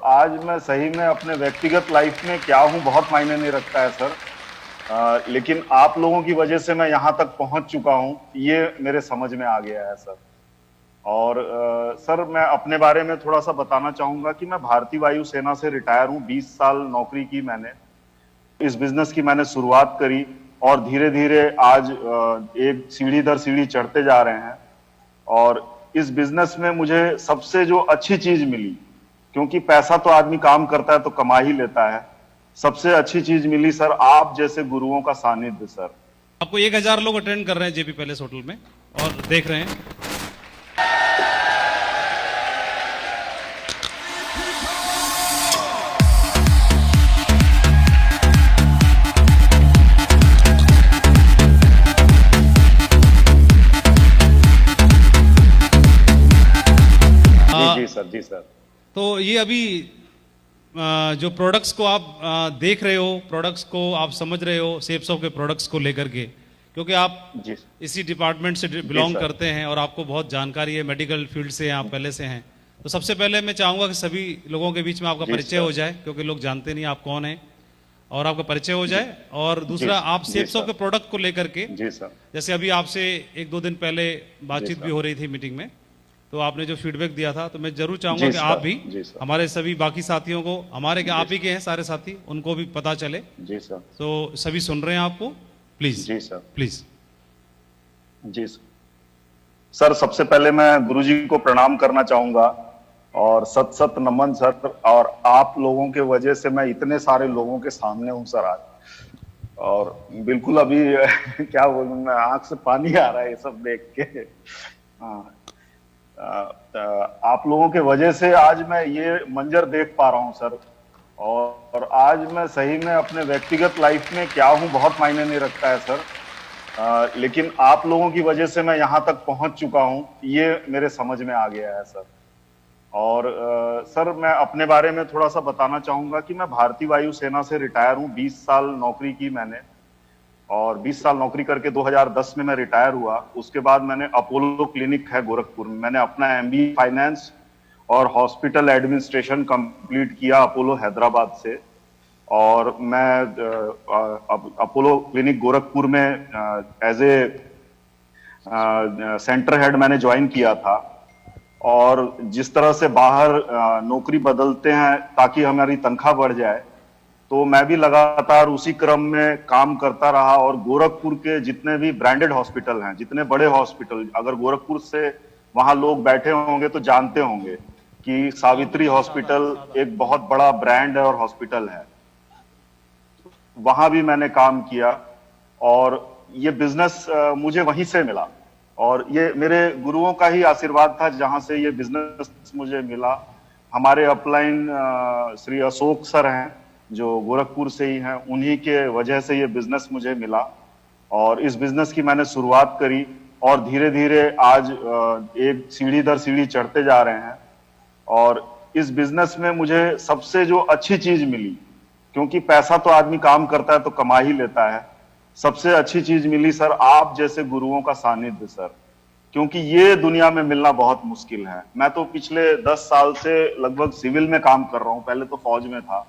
आज मैं सही में अपने व्यक्तिगत लाइफ में क्या हूँ बहुत मायने नहीं रखता है सर। लेकिन आप लोगों की वजह से मैं यहाँ तक पहुंच चुका हूँ, ये मेरे समझ में आ गया है सर। और सर मैं अपने बारे में थोड़ा सा बताना चाहूंगा कि मैं भारतीय वायुसेना से रिटायर हूँ। 20 साल नौकरी की मैंने। इस बिजनेस की मैंने शुरुआत करी और धीरे धीरे आज एक सीढ़ी दर सीढ़ी चढ़ते जा रहे हैं। और इस बिजनेस में मुझे सबसे जो अच्छी चीज मिली, क्योंकि पैसा तो आदमी काम करता है तो कमा ही लेता है, सबसे अच्छी चीज मिली सर आप जैसे गुरुओं का सानिध्य सर। आपको 1000 लोग अटेंड कर रहे हैं जेपी पैलेस होटल में और देख रहे हैं। जी जी सर, जी सर। तो ये अभी जो प्रोडक्ट्स को आप देख रहे हो, प्रोडक्ट्स को आप समझ रहे हो, सेप्सो के प्रोडक्ट्स को लेकर के, क्योंकि आप जी इसी डिपार्टमेंट से बिलोंग सर। करते हैं और आपको बहुत जानकारी है, मेडिकल फील्ड से आप पहले से हैं। तो सबसे पहले मैं चाहूंगा कि सभी लोगों के बीच में आपका जी परिचय सर। हो जाए, क्योंकि लोग जानते नहीं आप कौन हैं, और आपका परिचय हो जाए। और जी दूसरा, आप जी सेप्सो सर। के प्रोडक्ट को लेकर के, जी सर। जैसे अभी आपसे 1-2 दिन पहले जी बातचीत भी सर। हो रही थी मीटिंग में, तो आपने जो फीडबैक दिया था, तो मैं जरूर चाहूंगा जी कि आप सर। भी जी सर। हमारे सभी बाकी साथियों को, हमारे क्या जी आप ही के हैं सारे साथी, उनको भी पता चले। जी सर। तो सभी सुन रहे हैं आपको, प्लीज जी सर। प्लीज। जी सर। सर सबसे पहले मैं गुरुजी को प्रणाम करना चाहूंगा और सत सत नमन सर। और आप लोगों के वजह से मैं इतने सारे लोगों के सामने हूं सर आज। और बिल्कुल अभी क्या बोलूं, मैं आंख से पानी आ रहा है ये सब देख के। हाँ। आप लोगों के वजह से आज मैं ये मंजर देख पा रहा हूं सर। और आज मैं सही में अपने व्यक्तिगत लाइफ में क्या हूं बहुत मायने नहीं रखता है सर। लेकिन आप लोगों की वजह से मैं यहाँ तक पहुंच चुका हूं, ये मेरे समझ में आ गया है सर। और सर मैं अपने बारे में थोड़ा सा बताना चाहूंगा कि मैं भारतीय वायुसेना से रिटायर हूँ। 20 साल नौकरी की मैंने और 20 साल नौकरी करके 2010 में मैं रिटायर हुआ। उसके बाद मैंने अपोलो क्लिनिक है गोरखपुर में, मैंने अपना एमबीए फाइनेंस और हॉस्पिटल एडमिनिस्ट्रेशन कंप्लीट किया अपोलो हैदराबाद से। और मैं अपोलो क्लिनिक गोरखपुर में एज ए सेंटर हेड मैंने ज्वाइन किया था। और जिस तरह से बाहर नौकरी बदलते हैं ताकि हमारी तनख्वाह बढ़ जाए, तो मैं भी लगातार उसी क्रम में काम करता रहा। और गोरखपुर के जितने भी ब्रांडेड हॉस्पिटल हैं, जितने बड़े हॉस्पिटल, अगर गोरखपुर से वहां लोग बैठे होंगे तो जानते होंगे कि सावित्री हॉस्पिटल एक बहुत बड़ा ब्रांड है और हॉस्पिटल है। वहां भी मैंने काम किया और ये बिजनेस मुझे वहीं से मिला। और ये मेरे गुरुओं का ही आशीर्वाद था जहां से ये बिजनेस मुझे मिला। हमारे अपलाइन श्री अशोक सर हैं जो गोरखपुर से ही हैं, उन्हीं के वजह से ये बिजनेस मुझे मिला। और इस बिजनेस की मैंने शुरुआत करी और धीरे धीरे आज एक सीढ़ी दर सीढ़ी चढ़ते जा रहे हैं। और इस बिजनेस में मुझे सबसे जो अच्छी चीज मिली, क्योंकि पैसा तो आदमी काम करता है तो कमा ही लेता है, सबसे अच्छी चीज मिली सर आप जैसे गुरुओं का सानिध्य सर। क्योंकि ये दुनिया में मिलना बहुत मुश्किल है। मैं तो पिछले 10 साल से लगभग सिविल में काम कर रहा हूं, पहले तो फौज में था।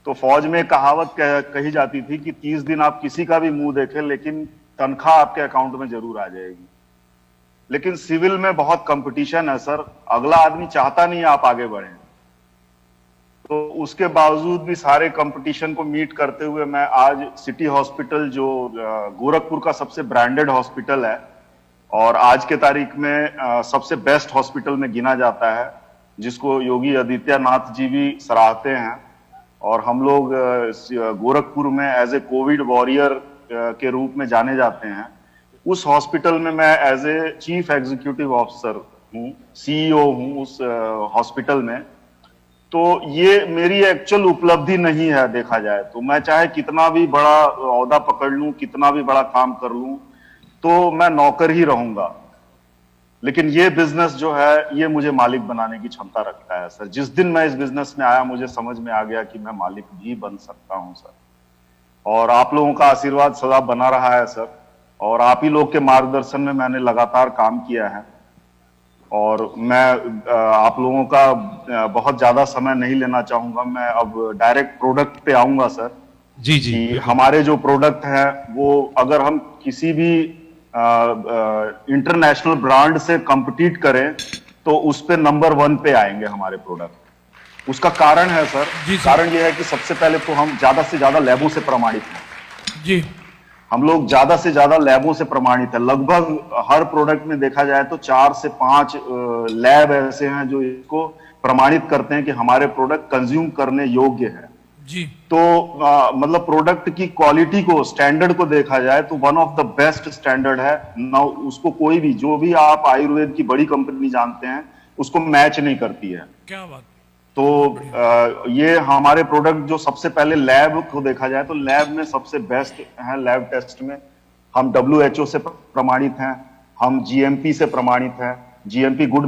तो फौज में कहावत कही जाती थी कि 30 दिन आप किसी का भी मुंह देखें लेकिन तनख्वाह आपके अकाउंट में जरूर आ जाएगी। लेकिन सिविल में बहुत कंपटीशन है सर, अगला आदमी चाहता नहीं आप आगे बढ़े। तो उसके बावजूद भी सारे कंपटीशन को मीट करते हुए मैं आज सिटी हॉस्पिटल, जो गोरखपुर का सबसे ब्रांडेड हॉस्पिटल है और आज के तारीख में सबसे बेस्ट हॉस्पिटल में गिना जाता है, जिसको योगी आदित्यनाथ जी भी सराहते हैं। और हम लोग गोरखपुर में एज ए कोविड वॉरियर के रूप में जाने जाते हैं। उस हॉस्पिटल में मैं as a chief executive officer हूँ, सीईओ हूँ उस हॉस्पिटल में। तो ये मेरी एक्चुअल उपलब्धि नहीं है देखा जाए तो। मैं चाहे कितना भी बड़ा ओहदा पकड़ लूं, कितना भी बड़ा काम कर लूं, तो मैं नौकर ही रहूंगा। लेकिन ये बिजनेस जो है ये मुझे मालिक बनाने की क्षमता रखता है सर। जिस दिन मैं इस बिजनेस में आया मुझे समझ में आ गया कि मैं मालिक भी बन सकता हूं सर। और आप लोगों का आशीर्वाद सदा बना रहा है सर। और आप ही लोग के मार्गदर्शन में मैंने लगातार काम किया है। और मैं आप लोगों का बहुत ज्यादा समय नहीं लेना चाहूंगा। मैं अब डायरेक्ट प्रोडक्ट पे आऊंगा सर, जी जी कि बिल्कुल। हमारे जो प्रोडक्ट है वो अगर हम किसी भी इंटरनेशनल ब्रांड से compete करें तो उस पे नंबर 1 पे आएंगे हमारे प्रोडक्ट। उसका कारण है सर, जी सर। कारण यह है कि सबसे पहले तो हम ज्यादा से ज्यादा लैबों से प्रमाणित हैं। जी हम लोग ज्यादा से ज्यादा लैबों से प्रमाणित है। लगभग हर प्रोडक्ट में देखा जाए तो 4 से 5 लैब ऐसे हैं जो इसको प्रमाणित करते हैं कि हमारे प्रोडक्ट कंज्यूम करने योग्य है। जी तो मतलब प्रोडक्ट की क्वालिटी को, स्टैंडर्ड को देखा जाए तो one of the best standard है ना। उसको कोई भी, जो भी आप आयुर्वेद की बड़ी कंपनी जानते हैं, उसको मैच नहीं करती है। क्या बात। तो ये हमारे प्रोडक्ट जो सबसे पहले लैब को देखा जाए तो लैब में सबसे बेस्ट है। लैब टेस्ट में हम WHO से प्रमाणित हैं, हम GMP से प्रमाणित हैं, GMP गुड